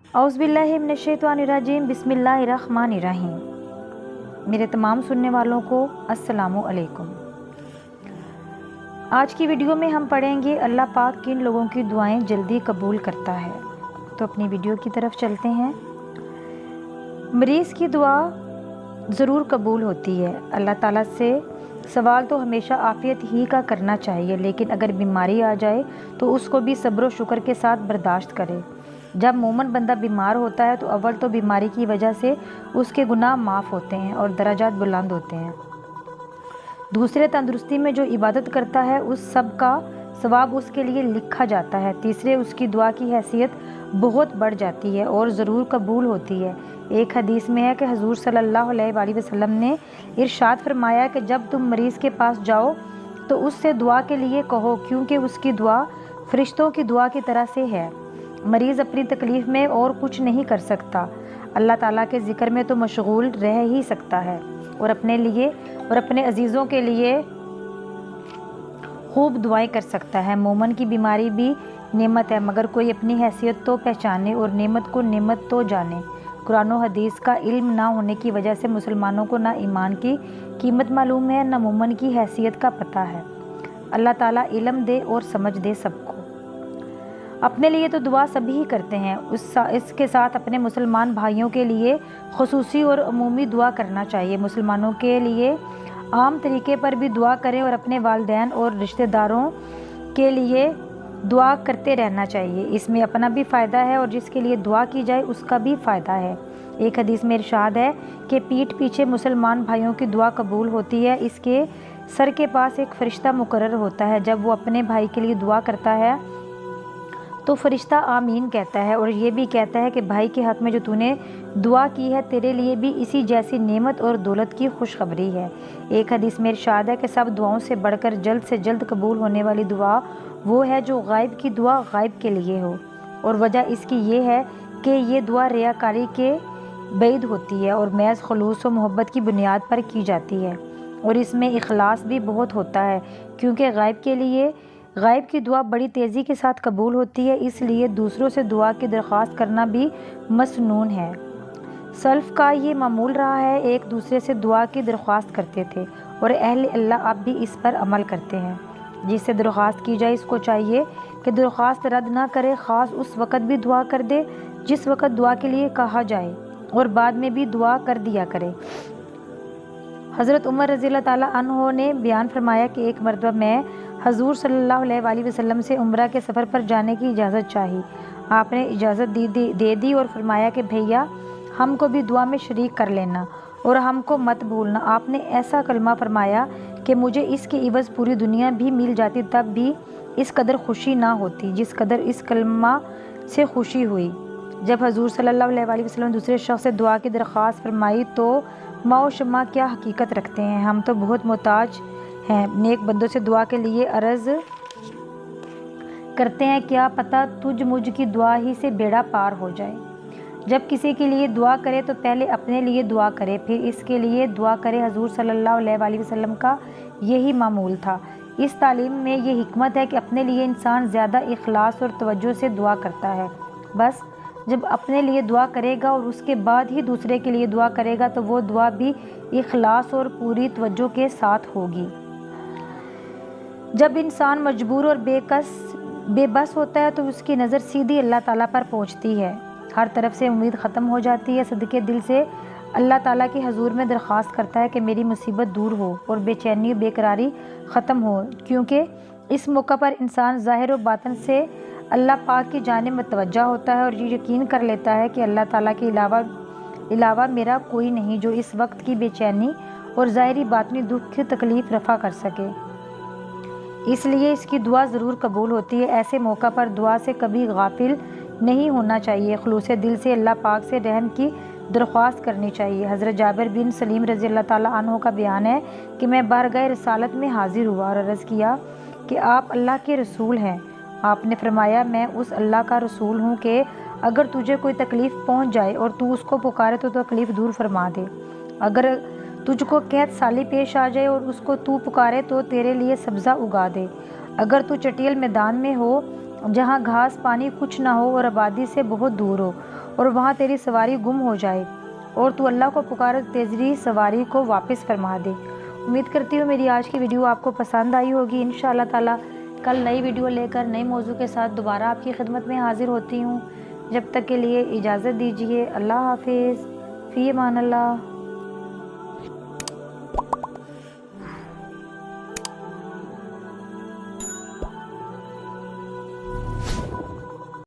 औज़ुबिल्लाहि मिनश्शैतानिर्रजीम बिस्मिल्लाहिर्रहमानिर्रहीम। मेरे तमाम सुनने वालों को अस्सलामु अलैकुम। आज की वीडियो में हम पढ़ेंगे अल्लाह पाक किन लोगों की दुआएं जल्दी कबूल करता है। तो अपनी वीडियो की तरफ चलते हैं। मरीज़ की दुआ ज़रूर कबूल होती है। अल्लाह ताला से सवाल तो हमेशा आफ़ियत ही का करना चाहिए, लेकिन अगर बीमारी आ जाए तो उसको भी सब्र व शुक्र के साथ बर्दाश्त करे। जब मोमन बंदा बीमार होता है तो अव्वल तो बीमारी की वजह से उसके गुनाह माफ़ होते हैं और दराजात बुलंद होते हैं। दूसरे, तंदुरुस्ती में जो इबादत करता है उस सब का सवाब उसके लिए लिखा जाता है। तीसरे, उसकी दुआ की हैसियत बहुत बढ़ जाती है और ज़रूर कबूल होती है। एक हदीस में है कि हुज़ूर सल्लल्लाहु अलैहि वसल्लम ने इरशाद फरमाया कि जब तुम मरीज़ के पास जाओ तो उससे दुआ के लिए कहो, क्योंकि उसकी दुआ फरिश्तों की दुआ की तरह से है। मरीज़ अपनी तकलीफ़ में और कुछ नहीं कर सकता, अल्लाह ताला के ज़िक्र में तो मशगूल रह ही सकता है और अपने लिए और अपने अजीज़ों के लिए खूब दुआएं कर सकता है। मोमन की बीमारी भी नेमत है, मगर कोई अपनी हैसियत तो पहचाने और नेमत को नेमत तो जाने। कुरान और हदीस का इल्म ना होने की वजह से मुसलमानों को ना ईमान की कीमत मालूम है, ना मोमन की हैसियत का पता है। अल्लाह ताला इल्म दे और समझ दे सबको। अपने लिए तो दुआ सभी ही करते हैं, इसके साथ अपने मुसलमान भाइयों के लिए खुसूसी और अमूमी दुआ करना चाहिए। मुसलमानों के लिए आम तरीके पर भी दुआ करें और अपने वालिदैन और रिश्तेदारों के लिए दुआ करते रहना चाहिए। इसमें अपना भी फ़ायदा है और जिसके लिए दुआ की जाए उसका भी फ़ायदा है। एक हदीस में इरशाद है कि पीठ पीछे मुसलमान भाइयों की दुआ कबूल होती है। इसके सर के पास एक फ़रिश्ता मुकर्रर होता है। जब वो अपने भाई के लिए दुआ करता है तो फरिश्ता आमीन कहता है और ये भी कहता है कि भाई के हक़ में जो तूने दुआ की है तेरे लिए भी इसी जैसी नेमत और दौलत की खुशखबरी है। एक हदीस में इरशाद है कि सब दुआओं से बढ़कर जल्द से जल्द कबूल होने वाली दुआ वो है जो गायब की दुआ गायब के लिए हो, और वजह इसकी ये है कि ये दुआ रियाकारी के बैद होती है और महज़ खुलूस और मोहब्बत की बुनियाद पर की जाती है, और इसमें इखलास भी बहुत होता है, क्योंकि गायब की दुआ बड़ी तेज़ी के साथ कबूल होती है। इसलिए दूसरों से दुआ की दरख्वास्त करना भी मसनून है। सल्फ़ का ये मामूल रहा है, एक दूसरे से दुआ की दरख्वास्त करते थे और अहले अल्लाह अब भी इस पर अमल करते हैं। जिससे दरख्वास्त की जाए इसको चाहिए कि दरख्वास्त रद्द ना करे, ख़ास उस वक़्त भी दुआ कर दे जिस वक़्त दुआ के लिए कहा जाए और बाद में भी दुआ कर दिया करे। हज़रत उमर रज़ियल्लाहु ताला अन्हो ने बयान फरमाया कि एक मरतबा मैं हुज़ूर सल्लल्लाहु अलैहि वसल्लम से उम्रा के सफ़र पर जाने की इजाज़त चाही। आपने इजाज़त दे दी और फरमाया कि भैया हमको भी दुआ में शरीक कर लेना और हमको मत भूलना। आपने ऐसा कलमा फरमाया कि मुझे इसके इवज़ पूरी दुनिया भी मिल जाती तब भी इस कदर खुशी ना होती जिस कदर इस कलमा से खुशी हुई। जब हुज़ूर सल्लल्लाहु अलैहि वसल्लम दूसरे शख्स से दुआ की दरख्वास्त फरमाई तो माओ शम्मा क्या हकीकत रखते हैं, हम तो बहुत मोहताज हैं, नेक बंदों से दुआ के लिए अर्ज़ करते हैं, क्या पता तुझ मुझ की दुआ ही से बेड़ा पार हो जाए। जब किसी के लिए दुआ करे तो पहले अपने लिए दुआ करे, फिर इसके लिए दुआ करे। हुज़ूर सल्लल्लाहु अलैहि वसल्लम का यही मामूल था। इस तालीम में ये हिकमत है कि अपने लिए इंसान ज़्यादा इखलास और तवज्जो से दुआ करता है। बस जब अपने लिए दुआ करेगा और उसके बाद ही दूसरे के लिए दुआ करेगा तो वो दुआ भी इखलास और पूरी तवज्जो के साथ होगी। जब इंसान मजबूर और बेबस होता है तो उसकी नज़र सीधी अल्लाह ताला पर पहुंचती है, हर तरफ से उम्मीद ख़त्म हो जाती है। सदके दिल से अल्लाह ताला के हजूर में दरख्वास्त करता है कि मेरी मुसीबत दूर हो और बेचैनी बेकरारी ख़त्म हो, क्योंकि इस मौका पर इंसान ज़ाहिर और बातन से अल्लाह पाक की जानिब मुतवज्जा होता है और ये यकीन कर लेता है कि अल्लाह ताला के अलावा मेरा कोई नहीं जो इस वक्त की बेचैनी और ज़ाहिरी बातनी दुख की तकलीफ़ रफ़ा कर सके। इसलिए इसकी दुआ ज़रूर कबूल होती है। ऐसे मौका पर दुआ से कभी गाफिल नहीं होना चाहिए, खुलूस दिल से अल्लाह पाक से रहम की दरख्वास्त करनी चाहिए। हज़रत जाबिर बिन सलीम रज़ियल्लाहु ताला अन्हु का बयान है कि मैं बारगाह रिसालत में हाजिर हुआ और अर्ज़ किया कि आप अल्लाह के रसूल हैं। आपने फरमाया मैं उस अल्लाह का रसूल हूँ कि अगर तुझे कोई तकलीफ़ पहुँच जाए और तू उसको पुकारे तो तकलीफ़ दूर फरमा दे। अगर तुझको कैद साली पेश आ जाए और उसको तू पुकारे तो तेरे लिए सब्ज़ा उगा दे। अगर तू चटियल मैदान में हो जहाँ घास पानी कुछ ना हो और आबादी से बहुत दूर हो اور وہاں تیری سواری گم ہو جائے اور تو اللہ کو پکار تیری سواری کو واپس فرما دے۔ امید کرتی ہوں میری آج کی ویڈیو آپ کو پسند آئی ہوگی۔ انشاءاللہ تعالی کل نئی ویڈیو لے کر نئے موضوع کے ساتھ دوبارہ آپ کی خدمت میں حاضر ہوتی ہوں۔ جب تک کے لیے اجازت دیجیے۔ اللہ حافظ، فی امان اللہ۔